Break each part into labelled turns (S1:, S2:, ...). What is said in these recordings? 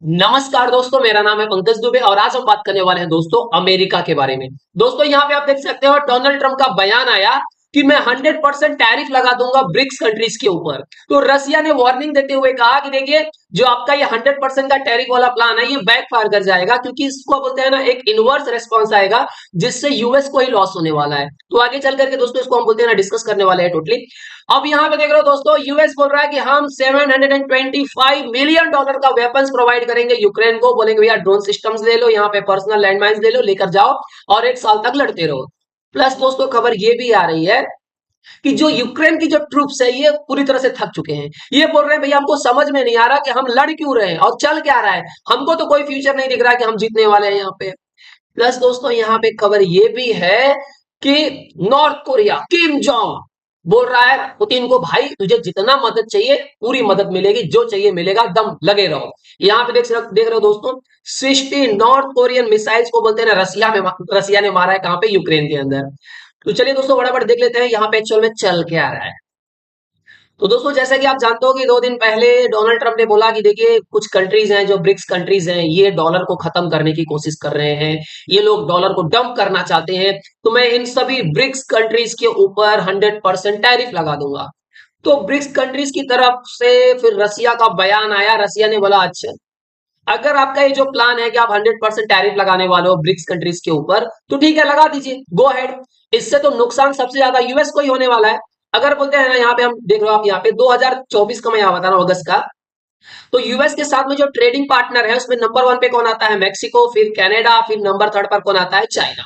S1: नमस्कार दोस्तों, मेरा नाम है पंकज दुबे और आज हम बात करने वाले हैं दोस्तों अमेरिका के बारे में। दोस्तों यहाँ पे आप देख सकते हो डोनाल्ड ट्रंप का बयान आया कि मैं 100% टैरिफ लगा दूंगा ब्रिक्स कंट्रीज के ऊपर। तो रसिया ने वार्निंग देते हुए कहा कि देखिए जो आपका ये 100% का टैरिफ वाला प्लान है ये बैकफायर कर जाएगा, क्योंकि इसको बोलते हैं ना एक इनवर्स रेस्पॉन्स आएगा जिससे यूएस को ही लॉस होने वाला है। तो आगे चल करके दोस्तों इसको हम बोलते हैं ना डिस्कस करने वाले हैं टोटली। अब यहाँ पे देख रहे हो दोस्तों, यूएस बोल रहा है कि हम $725 मिलियन का वेपन्स प्रोवाइड करेंगे यूक्रेन को। बोलेंगे भैया ड्रोन सिस्टम्स ले लो, यहाँ पे पर्सनल लैंडमाइंस ले लो, लेकर जाओ और 1 साल तक लड़ते रहो। प्लस दोस्तों खबर ये भी आ रही है कि जो यूक्रेन की जो ट्रूप्स है ये पूरी तरह से थक चुके हैं। ये बोल रहे हैं भैया हमको समझ में नहीं आ रहा कि हम लड़ क्यों रहे हैं और चल क्या रहा है, हमको तो कोई फ्यूचर नहीं दिख रहा है कि हम जीतने वाले हैं यहाँ पे। प्लस दोस्तों यहाँ पे खबर ये भी है कि नॉर्थ कोरिया किम जोंग बोल रहा है पुतिन को, भाई तुझे जितना मदद चाहिए पूरी मदद मिलेगी, जो चाहिए मिलेगा, दम लगे रहो। यहाँ पे देख रहे हो दोस्तों, 60 नॉर्थ कोरियन मिसाइल्स को बोलते हैं ना रसिया ने मारा है कहां पे, यूक्रेन के अंदर। तो चलिए दोस्तों फटाफट देख लेते हैं यहाँ पे एक्चुअल में चल क्या रहा है। तो दोस्तों जैसा कि आप जानते हो कि 2 दिन पहले डोनाल्ड ट्रंप ने बोला कि देखिए कुछ कंट्रीज हैं जो ब्रिक्स कंट्रीज हैं ये डॉलर को खत्म करने की कोशिश कर रहे हैं, ये लोग डॉलर को डंप करना चाहते हैं, तो मैं इन सभी ब्रिक्स कंट्रीज के ऊपर 100% टैरिफ लगा दूंगा। तो ब्रिक्स कंट्रीज की तरफ से फिर रसिया का बयान आया। रसिया ने बोला अच्छा अगर आपका ये जो प्लान है कि आप 100% टैरिफ लगाने वाले हो ब्रिक्स कंट्रीज के ऊपर तो ठीक है लगा दीजिए, गो अहेड। इससे तो नुकसान सबसे ज्यादा यूएस को ही होने वाला है। अगर बोलते हैं ना यहाँ पे हम देख रहे हो आप यहाँ पे 2024 का मैं यहाँ बता रहा हूँ अगस्त का, तो यूएस के साथ में जो ट्रेडिंग पार्टनर है उसमें नंबर 1 पे कौन आता है, मैक्सिको, फिर कनाडा, फिर नंबर 3 पर कौन आता है, चाइना।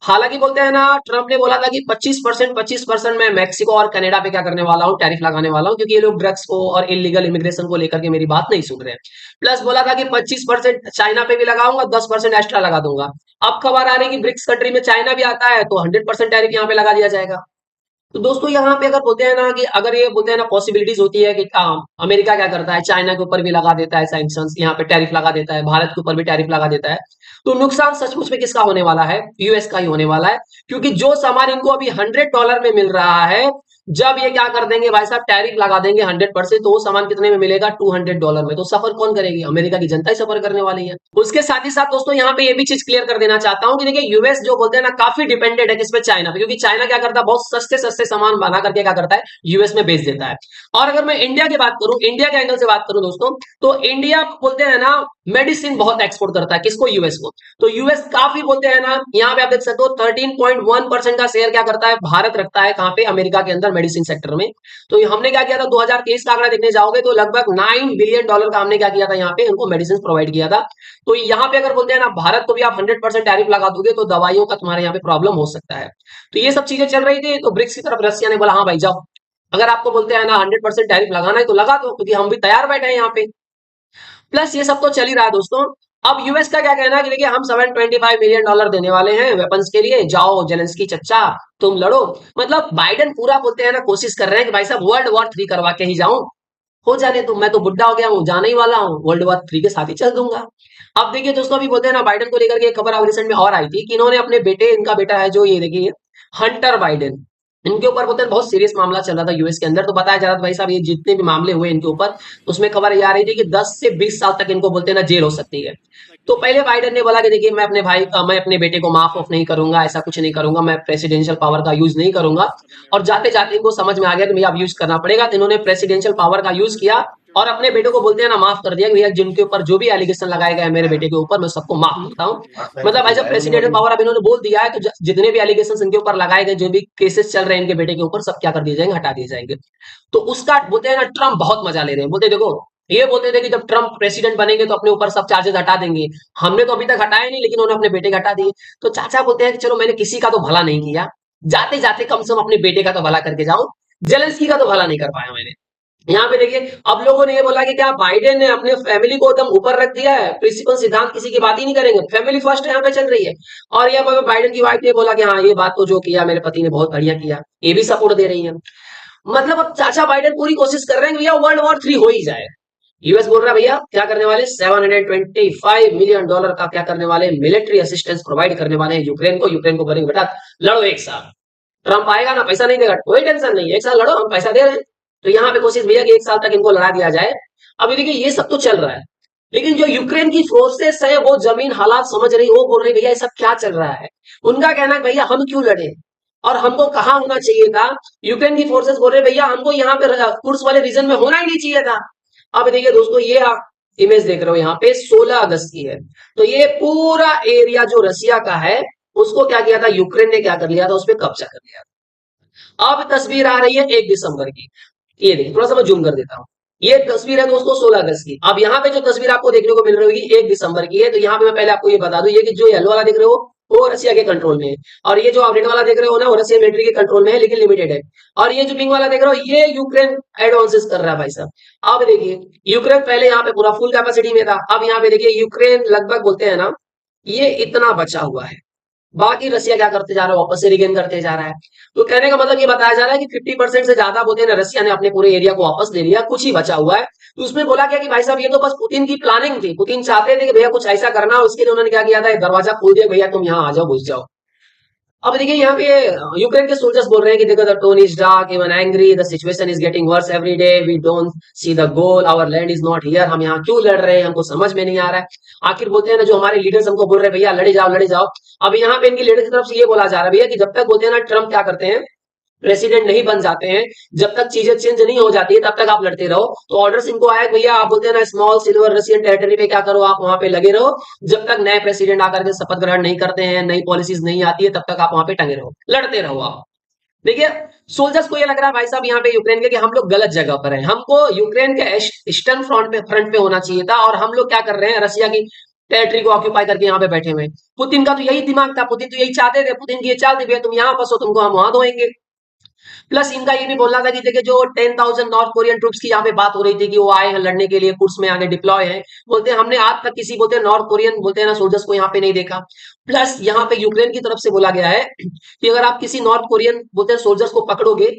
S1: हालांकि बोलते हैं ना ट्रंप ने बोला था कि 25% मैं मैक्सिको और कनाडा पे क्या करने वाला हूँ, टैरिफ लगाने वाला हूँ, क्योंकि ये लोग ड्रग्स को और इलीगल इमिग्रेशन को लेकर के मेरी बात नहीं सुन रहे हैं। प्लस बोला था कि 25% चाइना पे भी लगाऊंगा, 10% एक्स्ट्रा लगा दूंगा। अब खबर आ रही है कि ब्रिक्स कंट्री में चाइना भी आता है तो 100% टैरिफ यहाँ पे लगा दिया जाएगा। तो दोस्तों यहाँ पे अगर बोलते हैं ना कि अगर ये बोलते हैं ना पॉसिबिलिटीज होती है कि अमेरिका क्या करता है, चाइना के ऊपर भी लगा देता है सैंक्शंस, यहाँ पे टैरिफ लगा देता है, भारत के ऊपर भी टैरिफ लगा देता है, तो नुकसान सचमुच में किसका होने वाला है, यूएस का ही होने वाला है। क्योंकि जो सामान इनको अभी $100 में मिल रहा है, जब ये क्या कर देंगे भाई साहब टैरिफ लगा देंगे 100%, तो वो सामान कितने में मिलेगा, $200 में। तो सफर कौन करेगी, अमेरिका की जनता ही सफर करने वाली है। उसके साथ ही साथ दोस्तों यहाँ पे ये भी चीज क्लियर कर देना चाहता हूँ कि देखिए यूएस जो बोलते हैं ना काफी डिपेंडेंट है किस पे, चाइना पे, क्योंकि चाइना क्या करता है बहुत सस्ते सस्ते सामान बना करके क्या करता है यूएस में बेच देता है। और अगर मैं इंडिया की बात करूं, इंडिया के एंगल से बात करूं दोस्तों, तो इंडिया बोलते हैं ना मेडिसिन बहुत एक्सपोर्ट करता है, किसको, यूएस को। तो यूएस काफी बोलते हैं ना, यहाँ पे आप देख सकते हो 13.1% का शेयर क्या करता है भारत रखता है, कहां पे, अमेरिका के अंदर मेडिसिन सेक्टर में। तो हमने क्या किया था 2023 का आंकड़ा देखने जाओगे तो लगभग $9 बिलियन का हमने क्या किया था, यहाँ पे उनको मेडिसिन प्रोवाइड किया था। तो यहाँ पे अगर बोलते हैं ना भारत को भी आप 100% टैरिफ लगा दोगे तो दवाइयों का तुम्हारे यहाँ पे प्रॉब्लम हो सकता है। तो ये सब चीजें चल रही थी, तो ब्रिक्स की तरफ रसिया ने बोला हाँ भाई जाओ, अगर आपको बोलते हैं ना 100% टैरिफ लगाना है तो लगा दो, क्योंकि हम भी तैयार बैठे हैं यहाँ पे। प्लस ये सब तो चल ही रहा है दोस्तों। अब यूएस का क्या कहना है कि देखिए हम $725 मिलियन देने वाले हैं वेपन्स के लिए, जाओ जेलेंस्की चच्चा तुम लड़ो। मतलब बाइडेन पूरा बोलते हैं ना कोशिश कर रहे हैं कि भाई साहब वर्ल्ड वॉर 3 करवा के ही जाऊं, हो जाने तो मैं तो बुढ़ा हो गया हूँ, जाने ही वाला हूँ, वर्ल्ड वॉर 3 के साथ ही चल दूंगा। अब देखिए दोस्तों अभी बोलते हैं ना बाइडेन को लेकर के एक खबर अब रिसेंट में और आई थी कि इन्होंने अपने बेटे, इनका बेटा है जो ये देखिए हंटर बाइडेन, इनके ऊपर बोलते हैं बहुत सीरियस मामला चल रहा था यूएस के अंदर। तो बताया जा रहा था भाई साहब ये जितने भी मामले हुए इनके ऊपर, उसमें खबर ये आ रही थी कि 10 से 20 साल तक इनको बोलते हैं ना जेल हो सकती है। तो पहले बाइडेन ने बोला कि देखिए मैं अपने बेटे को माफ ऑफ नहीं करूंगा, ऐसा कुछ नहीं करूंगा, मैं प्रेसिडेंशियल पावर का यूज नहीं करूंगा। और जाते जाते इनको समझ में आ गया कि भैया अब यूज करना पड़ेगा, तो इन्होंने प्रेसिडेंशियल पावर का यूज किया और अपने बेटे को बोलते हैं ना माफ कर दिया कि भैया जिनके ऊपर जो भी एलिगेशन लगाए गए हैं मेरे बेटे के ऊपर मैं सबको माफ करता हूँ। मतलब भाई जब प्रेसिडेंशियल पावर अब इन्होंने बोल दिया है तो जितने भी एलिगेशन इनके ऊपर लगाए गए, जो भी केसेस चल रहे हैं इनके बेटे के ऊपर, सब क्या कर दिए जाएंगे, हटा दिए जाएंगे। तो उसका बोलते हैं ना ट्रम्प बहुत मजा ले रहे हैं, बोलते देखो ये बोलते थे कि जब ट्रम्प प्रेसिडेंट बनेंगे तो अपने ऊपर सब चार्जेस हटा देंगे, हमने तो अभी तक हटाए नहीं लेकिन उन्होंने अपने बेटे का हटा दिए। तो चाचा बोलते हैं कि चलो मैंने किसी का तो भला नहीं किया, जाते जाते कम से कम अपने बेटे का तो भला करके जाऊं, जेलेंस्की का तो भला नहीं कर पाया मैंने। यहाँ पे देखिए अब लोगों ने ये बोला कि क्या बाइडेन ने अपने फैमिली को एकदम ऊपर रख दिया है, प्रिंसिपल सिद्धांत किसी की बात ही नहीं करेंगे, फैमिली फर्स्ट यहाँ पे चल रही है। और ये बाइडेन की वाइफ ने बोला कि हाँ ये बात तो जो किया मेरे पति ने बहुत बढ़िया किया, ये भी सपोर्ट दे रही है। मतलब अब चाचा बाइडेन पूरी कोशिश कर रहे हैं कि भैया वर्ल्ड वॉर 3 हो ही जाए। यूएस बोल रहा है भैया क्या करने वाले, $725 मिलियन का क्या करने वाले, मिलिट्री असिस्टेंस प्रोवाइड करने वाले हैं यूक्रेन को। यूक्रेन को करेंगे बेटा लड़ो 1 साल, ट्रंप आएगा ना पैसा नहीं देगा, कोई टेंशन नहीं है, 1 साल लड़ो हम पैसा दे रहे हैं। तो यहाँ पे कोशिश भैया कि 1 साल तक इनको लड़ा दिया जाए। अभी देखिए ये सब तो चल रहा है, लेकिन जो यूक्रेन की फोर्सेस है वो जमीन हालात समझ रही, वो बोल रही भैया ये सब क्या चल रहा है। उनका कहना है भैया हम क्यों लड़े और हमको कहाँ होना चाहिए था। यूक्रेन की फोर्सेस बोल रहे भैया हमको यहाँ पे कुर्स वाले रीजन में होना ही नहीं चाहिए था। अब देखिए दोस्तों ये आप इमेज देख रहे हो यहाँ पे 16 अगस्त की है। तो ये पूरा एरिया जो रसिया का है उसको क्या किया था, यूक्रेन ने क्या कर लिया था, उस पर कब्जा कर लिया था। अब तस्वीर आ रही है 1 दिसंबर की। ये देखिए थोड़ा सा मैं जूम कर देता हूँ। ये तस्वीर है दोस्तों 16 अगस्त की। अब यहाँ पे जो तस्वीर आपको देखने को मिल रही होगी 1 दिसंबर की है। तो यहाँ पे मैं पहले आपको ये बता दूं, ये कि जो येलो वाला देख रहे हो वो रसिया के कंट्रोल में है, और ये जो आप रेड वाला देख रहे हो ना वो रसिया मिलिट्री के कंट्रोल में है लेकिन लिमिटेड है। और ये जो पिंक वाला देख रहे हो ये यूक्रेन एडवांसेस कर रहा है भाई साहब। अब देखिए यूक्रेन पहले यहाँ पे पूरा फुल कैपेसिटी में था, अब यहाँ पे देखिए यूक्रेन लगभग बोलते हैं ना ये इतना बचा हुआ है। बाकी रसिया क्या करते जा रहा है, वापस से रिगेन करते जा रहा है। तो कहने का मतलब ये बताया जा रहा है कि 50% से ज्यादा बोलते हैं ना रसिया ने अपने पूरे एरिया को वापस ले लिया, कुछ ही बचा हुआ है। तो उसमें बोला गया कि भाई साहब ये तो बस पुतिन की प्लानिंग थी, पुतिन चाहते थे कि भैया कुछ ऐसा करना, उसके लिए उन्होंने क्या किया था, एक दरवाजा खोल दिया, भैया तुम यहाँ आ जाओ घुस जाओ। अब देखिए यहाँ पे यूक्रेन के सोल्जर्स बोल रहे हैं कि देखो the tone is dark even angry the situation is getting worse every day we don't see the goal our land is not here. हम यहाँ क्यों लड़ रहे हैं हमको समझ में नहीं आ रहा है। आखिर बोलते हैं ना जो हमारे लीडर्स हमको बोल रहे हैं भैया लड़े जाओ लड़े जाओ। अब यहाँ पे इनकी लीडर की तरफ से ये बोला जा रहा है भैया कि जब तक बोलते हैं ना ट्रम्प क्या करते हैं प्रेसिडेंट नहीं बन जाते हैं, जब तक चीजें चेंज नहीं हो जाती है तब तक आप लड़ते रहो। तो ऑर्डर्स इनको आया कि भैया आप बोलते हैं ना स्मॉल सिल्वर रशियन टेरिटरी पे क्या करो, आप वहां पे लगे रहो, जब तक नए प्रेसिडेंट आकर के शपथ ग्रहण नहीं करते हैं, नई पॉलिसीज नहीं आती है, तब तक आप वहां पे टंगे रहो, लड़ते रहो आप। देखिए सोल्जर्स को ये लग रहा है भाई साहब यहाँ पे यूक्रेन के कि हम लोग गलत जगह पर हैं, हमको यूक्रेन के ईस्टर्न फ्रंट पे होना चाहिए था, और हम लोग क्या कर रहे हैं रसिया की टेरिटरी को ऑक्यूपाई करके यहाँ पे बैठे हुए हैं। पुतिन का तो यही दिमाग था, पुतिन तो यही चाहते थे, पुतिन की ये चाल थी भैया तुम यहाँ फंसो तुमको हम वहां धोएंगे। प्लस इनका ये भी बोलना था कि देखिए जो 10,000 नॉर्थ कोरियन ट्रूप्स की यहाँ पे बात हो रही थी कि वो आए हैं लड़ने के लिए, कुर्स में आगे डिप्लॉय हैं, बोलते हैं हमने आज तक किसी बोलते हैं नॉर्थ कोरियन बोलते हैं ना सोल्जर्स को यहाँ पे नहीं देखा। प्लस यहाँ पे यूक्रेन की तरफ से बोला गया है कि अगर आप किसी नॉर्थ कोरियन बोलते हैं सोल्जर्स को पकड़ोगे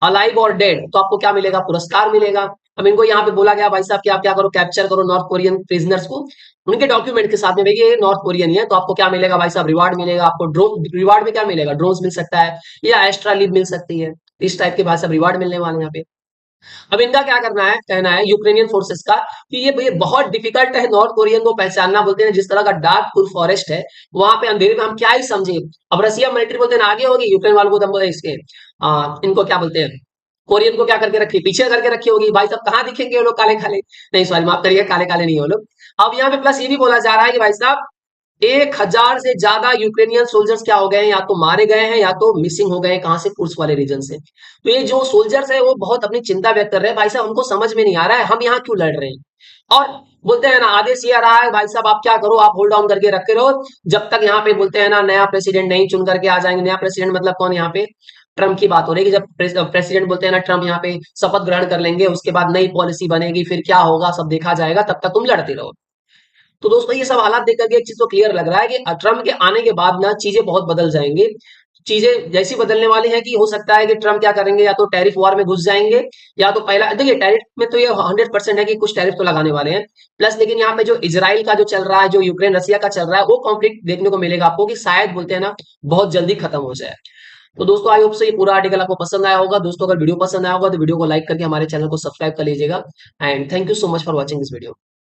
S1: अलाइव और डेड तो आपको क्या मिलेगा, पुरस्कार मिलेगा। अब इनको यहाँ पे बोला गया भाई साहब कि आप क्या करो, कैप्चर करो नॉर्थ कोरियन प्रिजनर्स को, उनके डॉक्यूमेंट के साथ में भाई ये नॉर्थ कोरियन ही है, तो आपको क्या मिलेगा भाई साहब, रिवार्ड मिलेगा आपको। ड्रोन रिवार्ड में क्या मिलेगा, ड्रोन्स मिल सकता है या एक्स्ट्रा लीव मिल सकती है, इस टाइप के भाई साहब रिवार्ड मिलने वाले हैं यहाँ पे। अब इनका क्या करना है, कहना है यूक्रेनियन फोर्सेस का कि ये बहुत डिफिकल्ट है नॉर्थ कोरियन को पहचानना, बोलते हैं जिस तरह का डार्क फुल फॉरेस्ट है वहां पे अंधेरे में हम क्या ही समझे। अब रसिया मिलिट्री बोलते हैं आगे होगी, यूक्रेन वालों को तो इसके इनको क्या बोलते हैं कोरियन को क्या करके रखी, पीछे करके रखी होगी। भाई साहब कहाँ दिखेंगे वो लोग काले काले, नहीं सॉरी माफ करिए काले काले नहीं हो लोग। अब यहाँ पे प्लस ये भी बोला जा रहा है कि भाई साहब 1,000 से ज्यादा यूक्रेनियन सोल्जर्स क्या हो गए हैं, या तो मारे गए हैं या तो मिसिंग हो गए हैं, कहां से, कुर्स वाले रीजन से। तो ये जो सोल्जर्स है वो बहुत अपनी चिंता व्यक्त कर रहे हैं, भाई साहब हमको समझ में नहीं आ रहा है हम यहाँ क्यों लड़ रहे हैं। और बोलते हैं ना आदेश ये आ रहा है भाई साहब आप क्या करो, आप होल्ड ऑन करके रखे रहो जब तक यहाँ पे बोलते हैं ना नया प्रेसिडेंट नहीं चुन करके आ जाएंगे। नया प्रेसिडेंट मतलब कौन, यहाँ पे ट्रम्प की बात हो रही है कि जब प्रेसिडेंट बोलते हैं ना ट्रम्प यहाँ पे शपथ ग्रहण कर लेंगे उसके बाद नई पॉलिसी बनेगी, फिर क्या होगा सब देखा जाएगा, तब तक तुम लड़ते रहो। तो दोस्तों ये सब हालात देख करके एक चीज तो क्लियर लग रहा है कि ट्रम्प के आने के बाद ना चीजें बहुत बदल जाएंगी। चीजें जैसी बदलने वाली है कि हो सकता है कि ट्रम्प क्या करेंगे, या तो टैरिफ वॉर में घुस जाएंगे, या तो पहला देखिए टैरिफ में तो ये 100% है कि कुछ टैरिफ तो लगाने वाले हैं। प्लस लेकिन यहाँ पे जो इजराइल का जो चल रहा है, जो यूक्रेन रसिया का चल रहा है, वो कॉन्फ्लिक्ट देखने को मिलेगा आपको कि शायद बोलते हैं ना बहुत जल्दी खत्म हो जाए। तो दोस्तों आई होप से ये पूरा आर्टिकल आपको पसंद आया होगा। दोस्तों अगर वीडियो पसंद आया होगा तो वीडियो को लाइक करके हमारे चैनल को सब्सक्राइब कर लीजिएगा। And thank you so much for watching this video.